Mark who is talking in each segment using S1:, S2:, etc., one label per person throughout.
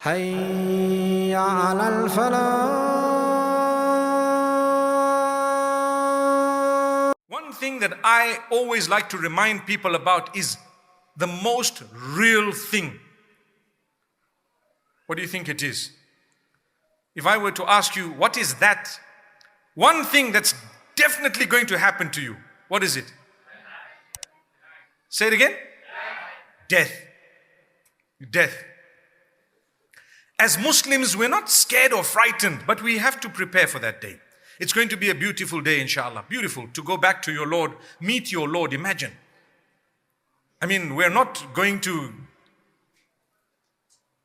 S1: حي على الفلاح.
S2: One thing that I always like to remind people about is the most real thing. What do you think it is? If I were to ask you, what is that one thing that's definitely going to happen to you? What is it? Say it again. Death. Death. As Muslims, we're not scared or frightened, but we have to prepare for that day. It's going to be a beautiful day, inshallah. Beautiful to go back to your Lord, meet your Lord. Imagine. I mean, we're not going to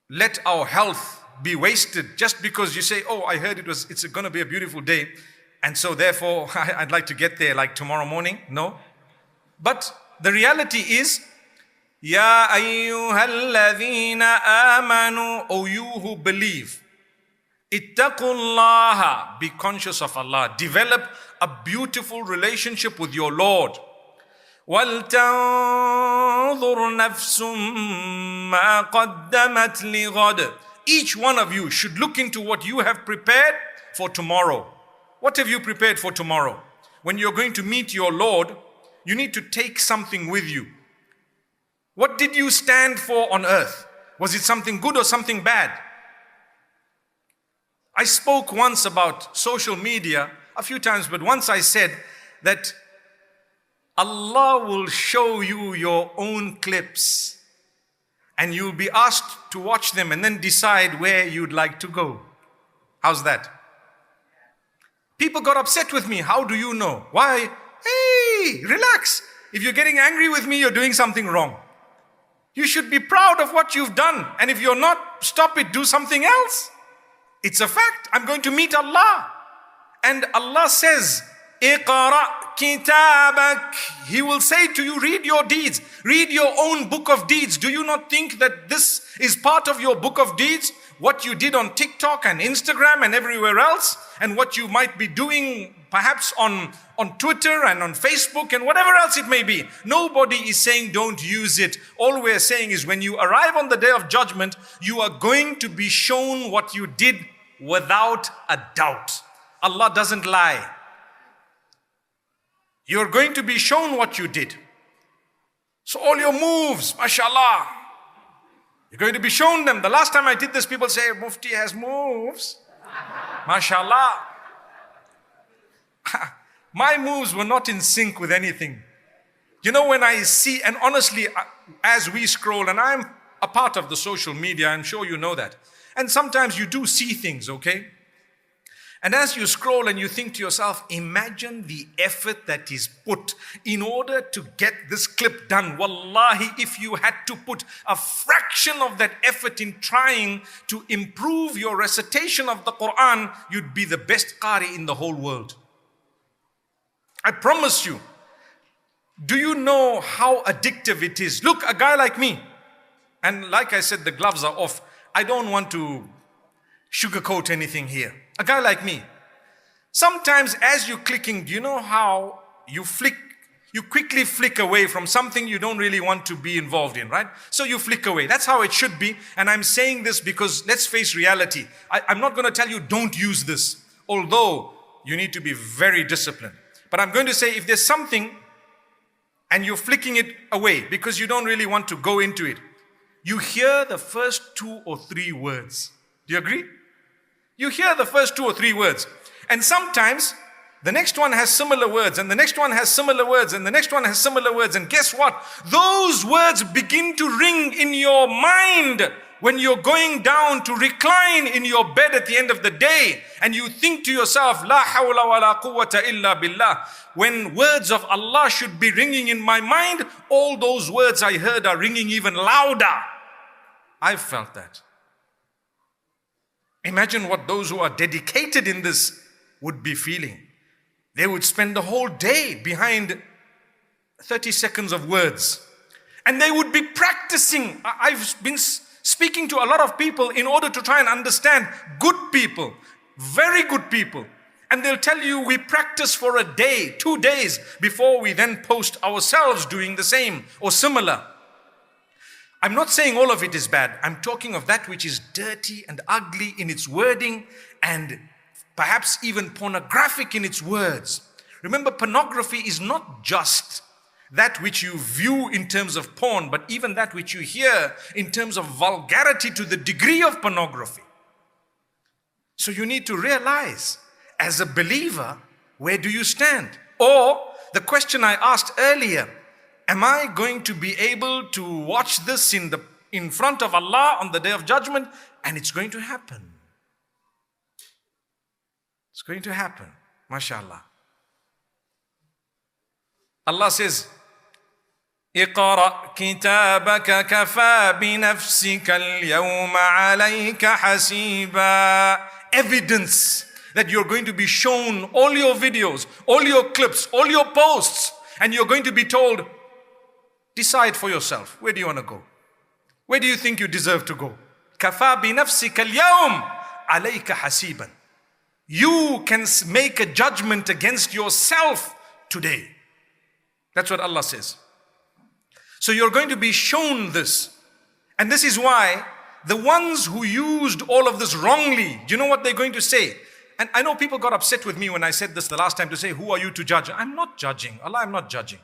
S2: let our health be wasted just because you say, oh, I heard it's going to be a beautiful day, and so therefore I'd like to get there like tomorrow morning. No. But the reality is, Ya ayyuhalladhina amanu, O you who believe, ittaqullaha, be conscious of Allah. Develop a beautiful relationship with your Lord. وَلْتَنظُرْ نَفْسٌ مَا قَدَّمَتْ لِغَدٍ. Each one of you should look into what you have prepared for tomorrow. What have you prepared for tomorrow? When you're going to meet your Lord, you need to take something with you. What did you stand for on earth? Was it something good or something bad? I spoke once about social media a few times, but once I said that Allah will show you your own clips and you'll be asked to watch them and then decide where you'd like to go. How's that? People got upset with me. How do you know? Why? Hey, relax. If you're getting angry with me, you're doing something wrong. You should be proud of what you've done. And if you're not, stop it, do something else. It's a fact. I'm going to meet Allah. And Allah says, Iqra kitabak. He will say to you, read your deeds. Read your own book of deeds. Do you not think that this is part of your book of deeds? What you did on TikTok and Instagram and everywhere else, and what you might be doing perhaps on Twitter and on Facebook and whatever else it may be. Nobody is saying don't use it. All we're saying is when you arrive on the day of judgment, you are going to be shown what you did without a doubt. Allah doesn't lie. You're going to be shown what you did. So all your moves, mashallah, you're going to be shown them. The last time I did this, people say, Mufti has moves. Mashallah. My moves were not in sync with anything. You know, when I see, and honestly, as we scroll, and I'm a part of the social media, I'm sure you know that. And sometimes you do see things, okay? And as you scroll and you think to yourself, imagine the effort that is put in order to get this clip done. Wallahi, if you had to put a fraction of that effort in trying to improve your recitation of the Quran, you'd be the best qari in the whole world. I promise you. Do you know how addictive it is? Look, a guy like me, and like I said, the gloves are off. I don't want to sugarcoat anything here. A guy like me, sometimes as you're clicking, do you know how you quickly flick away from something you don't really want to be involved in, right? So you flick away. That's how it should be. And I'm saying this because let's face reality. I'm not going to tell you don't use this, although you need to be very disciplined. But I'm going to say if there's something and you're flicking it away because you don't really want to go into it, you hear the first 2 or 3 words. Do you agree? You hear the first 2 or 3 words. And sometimes the next one has similar words, and the next one has similar words, and the next one has similar words. And guess what? Those words begin to ring in your mind when you're going down to recline in your bed at the end of the day. And you think to yourself, La hawla wa la quwwata illa billah. When words of Allah should be ringing in my mind, all those words I heard are ringing even louder. I've felt that. Imagine what those who are dedicated in this would be feeling. They would spend the whole day behind 30 seconds of words. And they would be practicing. I've been speaking to a lot of people in order to try and understand good people, very good people. And they'll tell you we practice for a day, 2 days before we then post ourselves doing the same or similar. I'm not saying all of it is bad. I'm talking of that which is dirty and ugly in its wording and perhaps even pornographic in its words. Remember, pornography is not just that which you view in terms of porn, but even that which you hear in terms of vulgarity to the degree of pornography. So you need to realize, as a believer, where do you stand? Or the question I asked earlier, am I going to be able to watch this in front of Allah on the Day of Judgment? And it's going to happen. It's going to happen. MashaAllah. Allah says, اقرأ كتابك كفى بنفسك اليوم عليك حسيبا. Evidence that you're going to be shown all your videos, all your clips, all your posts, and you're going to be told, decide for yourself. Where do you want to go? Where do you think you deserve to go? كفى بنفسك اليوم عليك حسيبا. You can make a judgment against yourself today. That's what Allah says. So you're going to be shown this. And this is why the ones who used all of this wrongly, do you know what they're going to say? And I know people got upset with me when I said this the last time, to say, who are you to judge? I'm not judging. Allah, I'm not judging.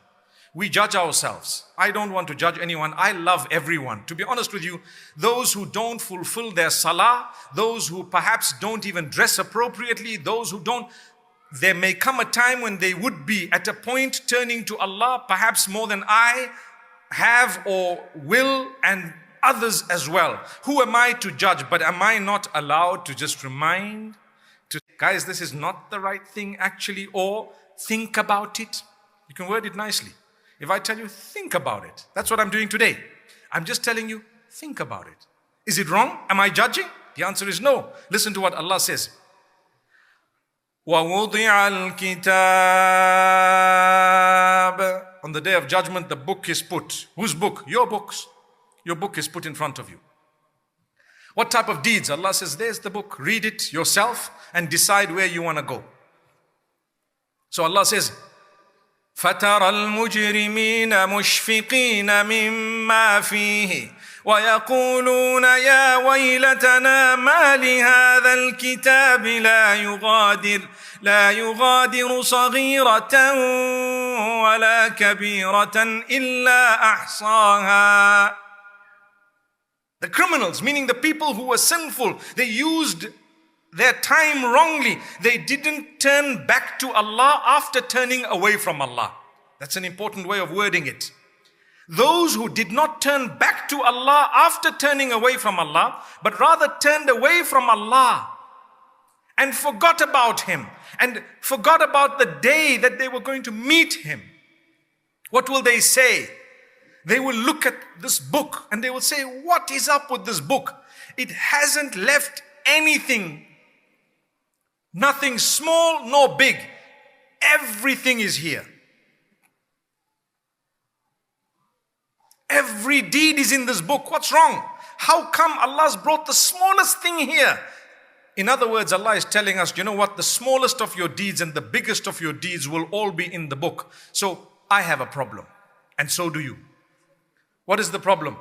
S2: We judge ourselves. I don't want to judge anyone. I love everyone. To be honest with you, those who don't fulfill their salah, those who perhaps don't even dress appropriately, those who don't, there may come a time when they would be at a point turning to Allah, perhaps more than I have or will, and others as well. Who am I to judge? But am I not allowed to just remind, guys, this is not the right thing actually, or think about it? You can word it nicely. If I tell you, think about it. That's what I'm doing today. I'm just telling you, think about it. Is it wrong? Am I judging? The answer is no. Listen to what Allah says. وَوُضِعَ الْكِتَابِ. On the Day of Judgment, the book is put. Whose book? Your books. Your book is put in front of you. What type of deeds? Allah says, there's the book. Read it yourself and decide where you want to go. So Allah says, فَتَرَى الْمُجْرِمِينَ مُشْفِقِينَ مِمَّا فِيهِ وَيَقُولُونَ يَا وَيْلَتَنَا مَا لِهَذَا الْكِتَابِ لَا يُغَادِرُ صَغِيرَةً وَلَا كَبِيرَةً إِلَّا أَحْصَاهَا. The criminals, meaning the people who were sinful, they used their time wrongly. They didn't turn back to Allah after turning away from Allah. That's an important way of wording it. Those who did not turn back to Allah after turning away from Allah, but rather turned away from Allah and forgot about Him and forgot about the day that they were going to meet Him. What will they say? They will look at this book and they will say, what is up with this book? It hasn't left anything. Nothing small nor big. Everything is here. Every deed is in this book. What's wrong? How come Allah's brought the smallest thing here? In other words, Allah is telling us, you know what? The smallest of your deeds and the biggest of your deeds will all be in the book. So I have a problem. And so do you. What is the problem?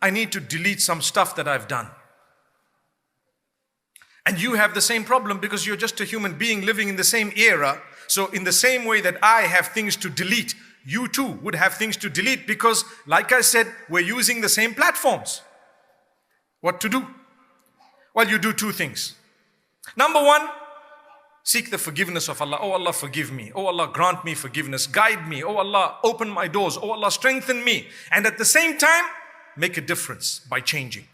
S2: I need to delete some stuff that I've done. And you have the same problem because you're just a human being living in the same era. So in the same way that I have things to delete, you too would have things to delete because, like I said, we're using the same platforms. What to do? Well, you do two things. Number one, seek the forgiveness of Allah. Oh Allah, forgive me. Oh Allah, grant me forgiveness. Guide me. Oh Allah, open my doors. Oh Allah, strengthen me. And at the same time, make a difference by changing.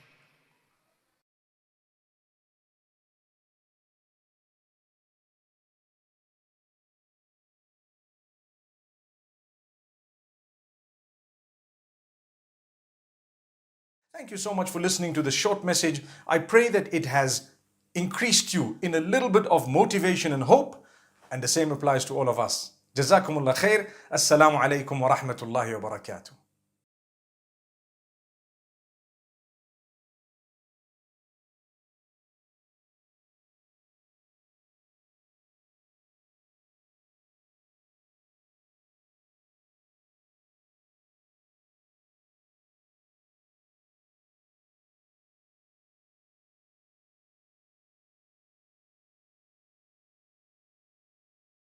S2: Thank you so much for listening to this short message. I pray that it has increased you in a little bit of motivation and hope, and the same applies to all of us. Jazakumullah khair. Assalamu alaikum wa rahmatullahi wa barakatuh.